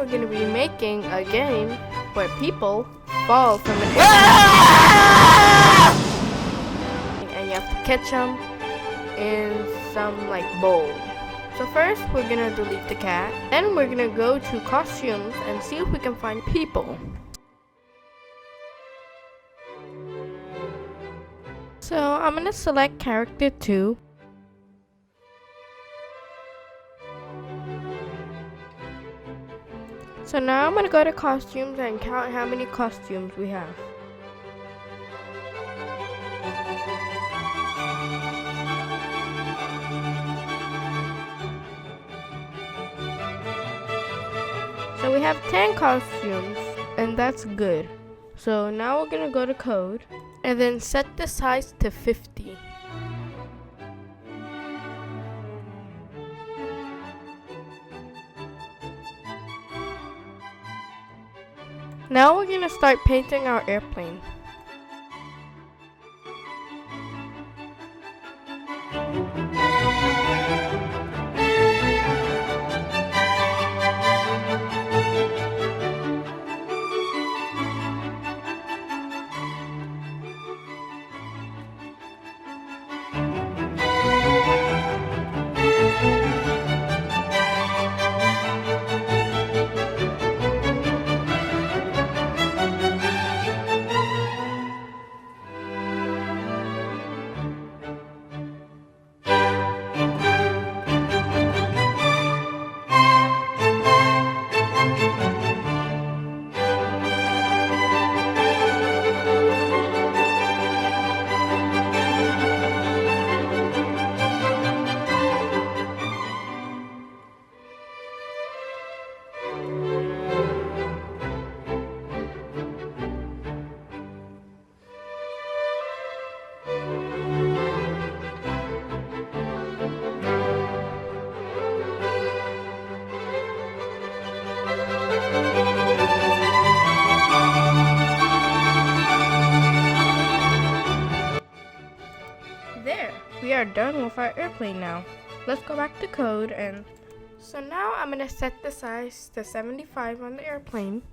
we're gonna be making a game where people fall from an and you have to catch them in some like bowl. So first we're gonna delete the cat, then we're gonna go to costumes and see if we can find people. So I'm gonna select character 2. So now I'm gonna go to costumes and count how many costumes we have. So we have 10 costumes, and that's good. So now we're gonna go to code and then set the size to 50. Now we're gonna start painting our airplane. There, we are done with our airplane now. Let's go back to code and so now I'm gonna set the size to 75 on the airplane.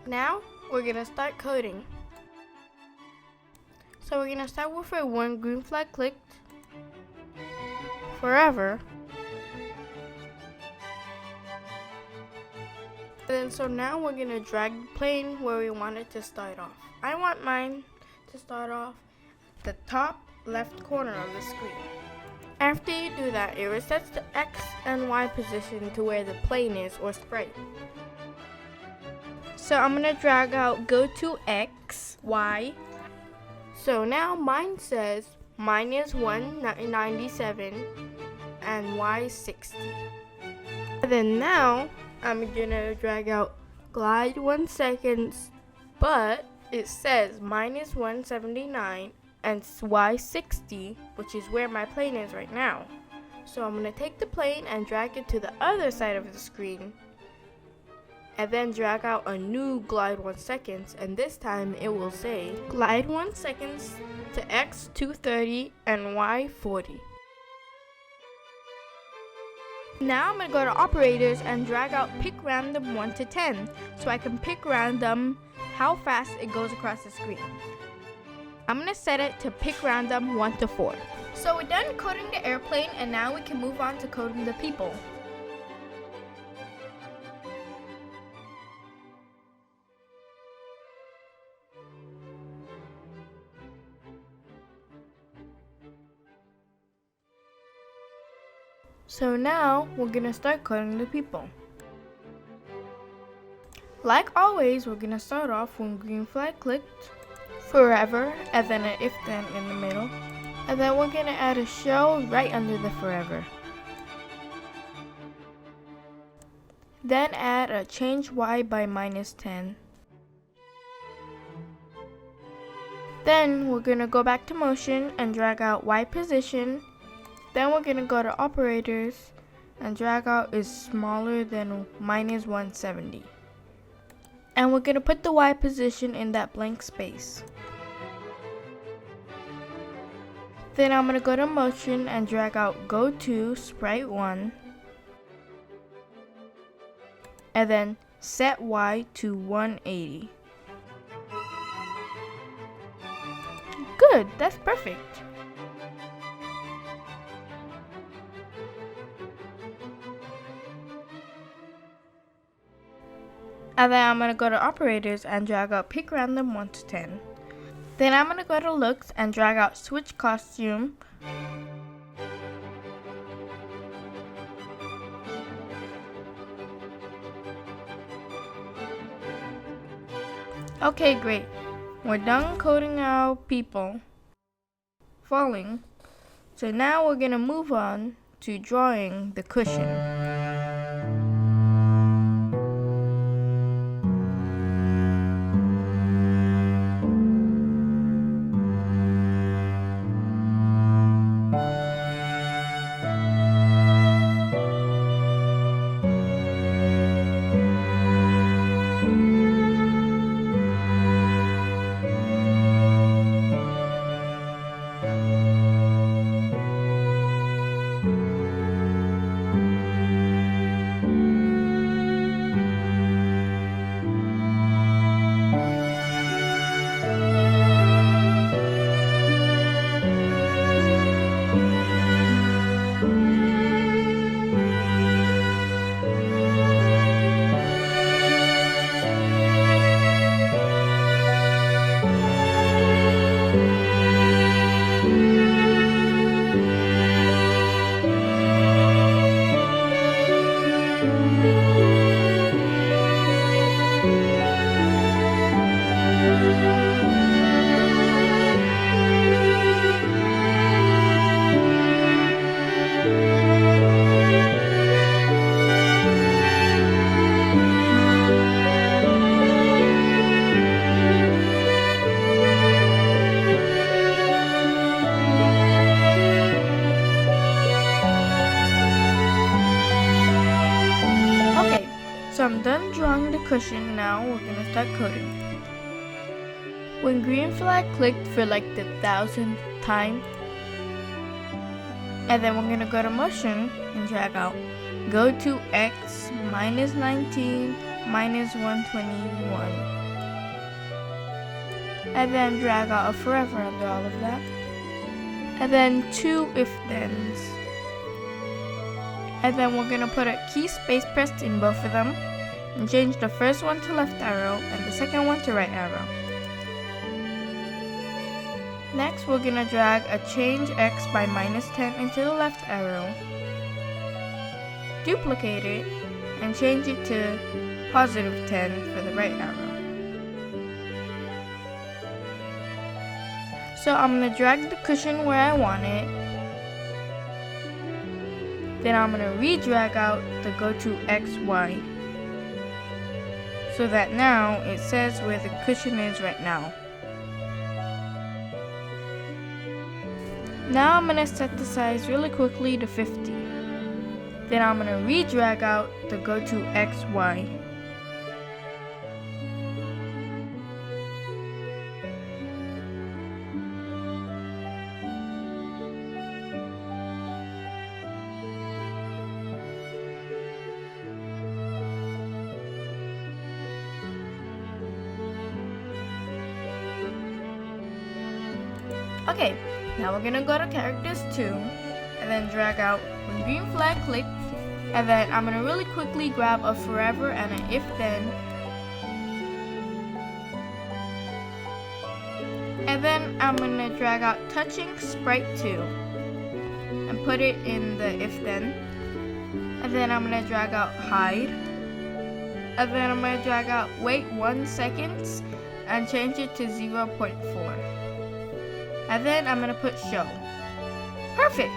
Now we're gonna start coding. So we're gonna start with a one green flag clicked forever. And then so now we're gonna drag the plane where we want it to start off. I want mine to start off the top left corner of the screen. After you do that, it resets the X and Y position to where the plane is or sprite. So I'm gonna drag out go to X, Y. So now mine says mine is 197 and Y is 60. And then now I'm gonna drag out glide 1 second, but it says mine is 179 and Y 60, which is where my plane is right now. So I'm gonna take the plane and drag it to the other side of the screen and then drag out a new glide 1 second, and this time it will say glide 1 second to X 230 and Y 40. Now I'm going to go to operators and drag out pick random 1 to 10 so I can pick random how fast it goes across the screen. I'm going to set it to pick random 1 to 4. So we're done coding the airplane and now we can move on to coding the people. So now we're gonna start coding the people. Like always, we're gonna start off when green flag clicked, forever, and then an if then in the middle. And then we're gonna add a shell right under the forever. Then add a change Y by -10. Then we're gonna go back to motion and drag out Y position. Then we're gonna go to operators and drag out is smaller than -170. And we're gonna put the Y position in that blank space. Then I'm gonna go to motion and drag out go to sprite 1. And then set Y to 180. Good, that's perfect. And then I'm going to go to operators and drag out pick random 1 to 10. Then I'm going to go to looks and drag out switch costume. Okay, great. We're done coding our people falling. So now we're going to move on to drawing the cushion. So I'm done drawing the cushion. Now we're gonna start coding. When green flag clicked for like the 1000th time, and then we're gonna go to motion and drag out go to x minus 19 minus 121, and then drag out a forever under all of that, and then 2 if thens. And then we're gonna put a key space pressed in both of them and change the first one to left arrow and the second one to right arrow. Next, we're gonna drag a change x by minus 10 into the left arrow, duplicate it, and change it to positive 10 for the right arrow. So I'm gonna drag the cushion where I want it. Then I'm going to re-drag out the go to XY so that now it says where the cushion is right now. Now I'm going to set the size really quickly to 50. Then I'm going to re-drag out the go to XY. Okay, now we're gonna go to characters 2 and then drag out when green flag clicked, and then I'm gonna really quickly grab a forever and an if then, and then I'm gonna drag out touching sprite 2 and put it in the if then, and then I'm gonna drag out hide, and then I'm gonna drag out wait 1 second and change it to 0.4. And then I'm gonna put show. Perfect!